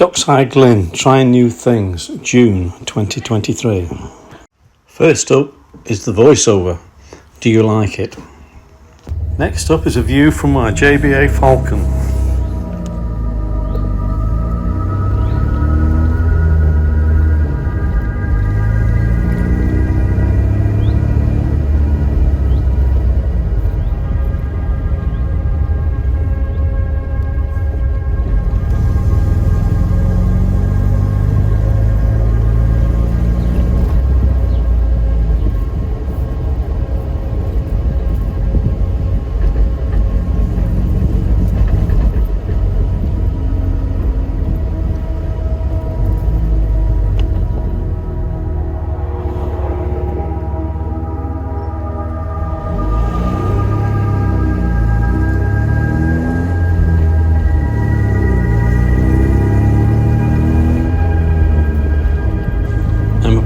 DocksideGlyn, trying new things, June 2023. First up is the voiceover. Do you like it? Next up is a view from my JBA Falcon.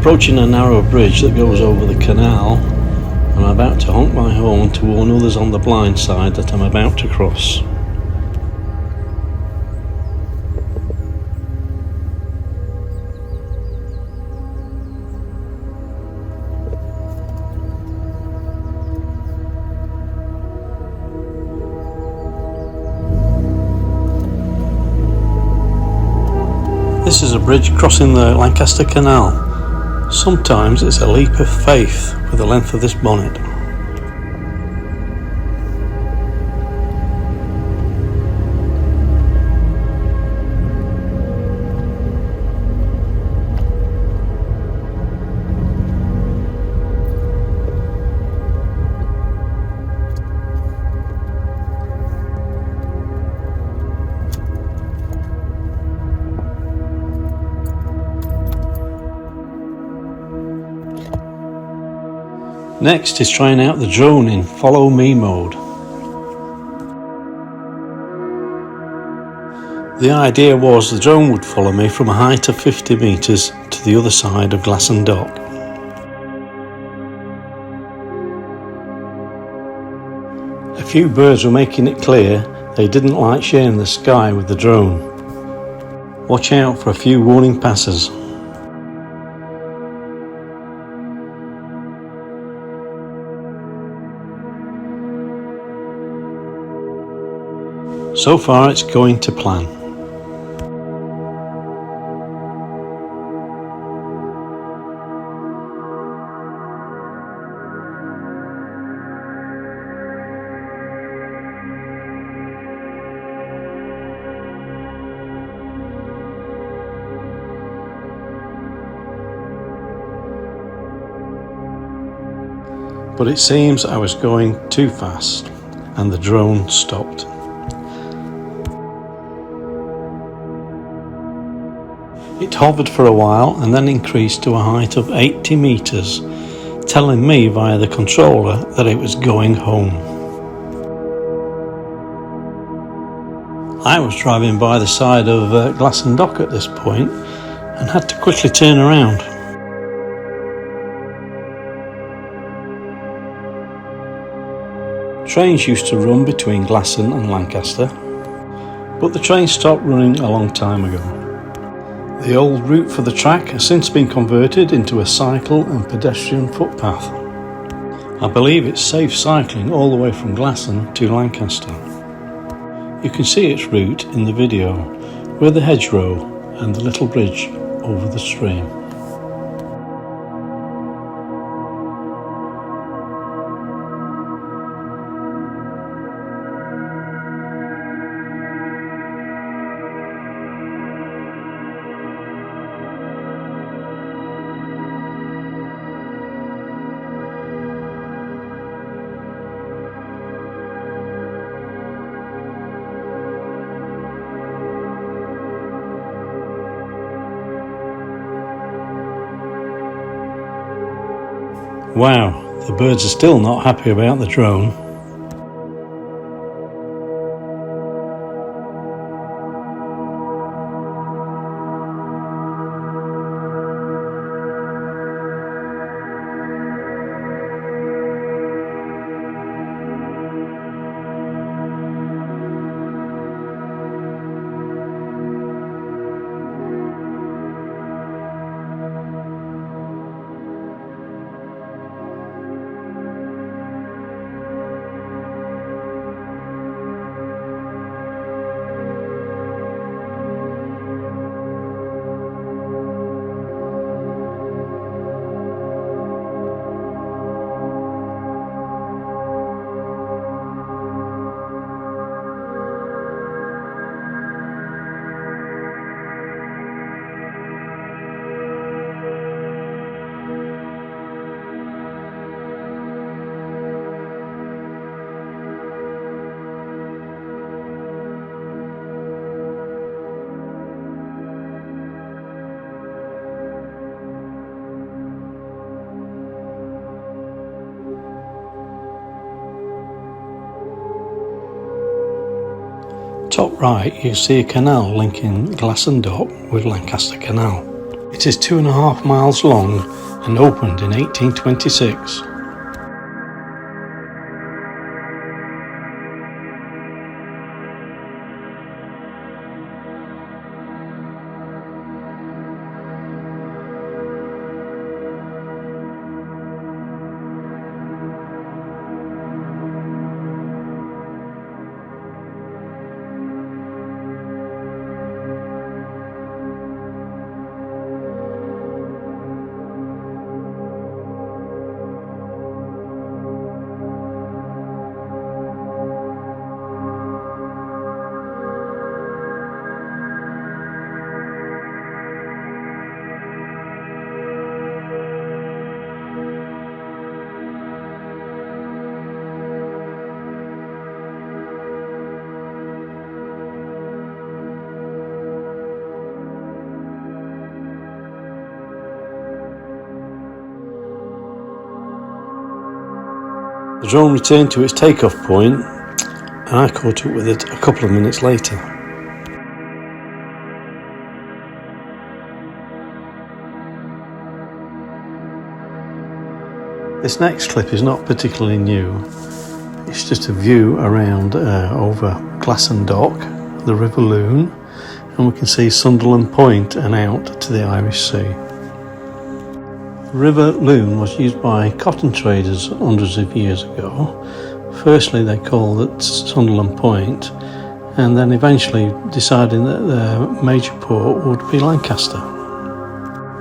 Approaching a narrow bridge that goes over the canal, I'm about to honk my horn to warn others on the blind side that I'm about to cross. This is a bridge crossing the Lancaster Canal. Sometimes it's a leap of faith with the length of this bonnet. Next is trying out the drone in follow me mode. The idea was the drone would follow me from a height of 50 metres to the other side of Glasson Dock. A few birds were making it clear they didn't like sharing the sky with the drone. Watch out for a few warning passes. So far it's going to plan. But it seems I was going too fast and the drone stopped. It hovered for a while and then increased to a height of 80 metres, telling me via the controller that it was going home. I was driving by the side of Glasson Dock at this point and had to quickly turn around. Trains used to run between Glasson and Lancaster, but the train stopped running a long time ago. The old route for the track has since been converted into a cycle and pedestrian footpath. I believe it's safe cycling all the way from Glasson to Lancaster. You can see its route in the video, with the hedgerow and the little bridge over the stream. Wow, the birds are still not happy about the drone. top right you see a canal linking Glasson Dock with Lancaster Canal. It is 2.5 miles long and opened in 1826. The drone returned to its takeoff point and I caught up with it a couple of minutes later. This next clip is not particularly new. It's just a view around over Glasson Dock, the River Lune, and we can see Sunderland Point and out to the Irish Sea. The River Lune was used by cotton traders hundreds of years ago. Firstly they called it Sunderland Point, and then eventually deciding that their major port would be Lancaster.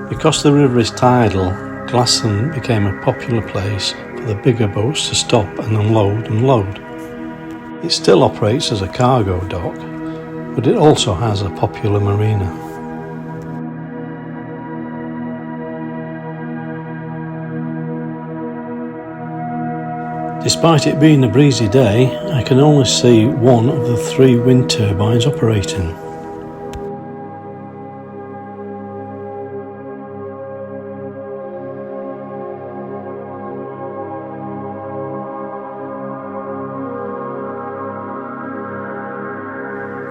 Because the river is tidal, Glasson became a popular place for the bigger boats to stop and unload and load. It still operates as a cargo dock, but it also has a popular marina. Despite it being a breezy day, I can only see one of the 3 wind turbines operating.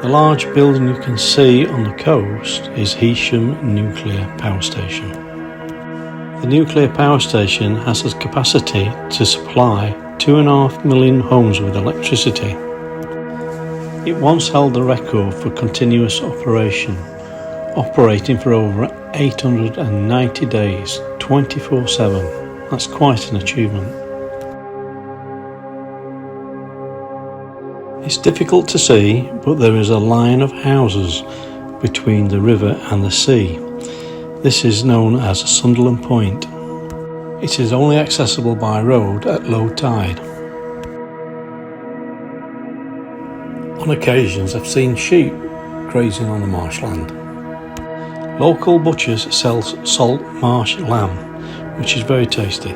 The large building you can see on the coast is Heysham Nuclear Power Station. The nuclear power station has the capacity to supply 2.5 million homes with electricity. It once held the record for continuous operation, operating for over 890 days, 24/7. That's quite an achievement. It's difficult to see, but there is a line of houses between the river and the sea. This is known as Sunderland Point. It is only accessible by road at low tide. On occasions I've seen sheep grazing on the marshland. Local butchers sell salt marsh lamb, which is very tasty.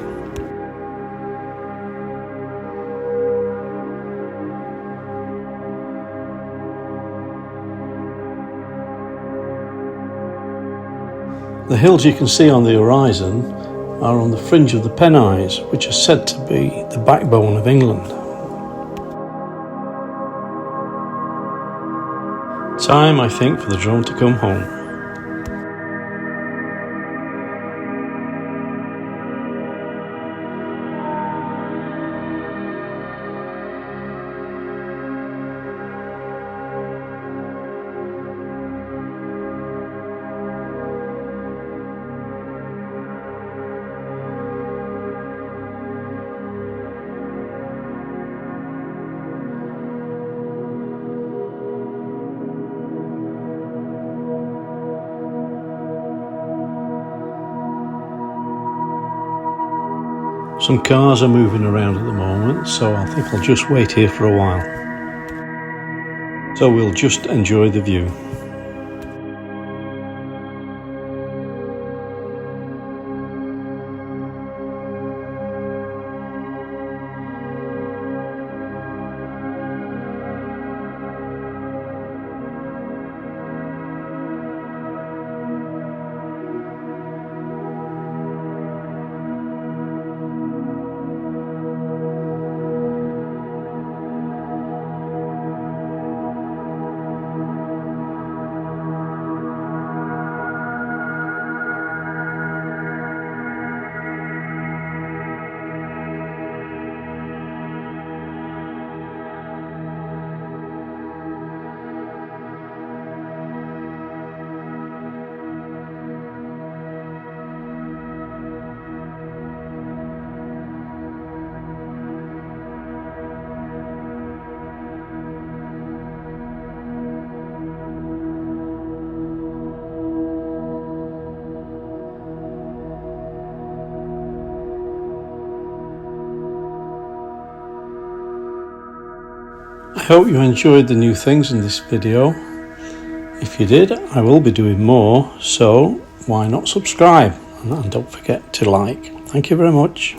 The hills you can see on the horizon are on the fringe of the Pennines, which are said to be the backbone of England. Time, I think, for the drone to come home. Some cars are moving around at the moment, so I think I'll just wait here for a while. So we'll just enjoy the view. hope you enjoyed the new things in this video. If you did, I will be doing more, so why not subscribe, and don't forget to like. Thank you very much.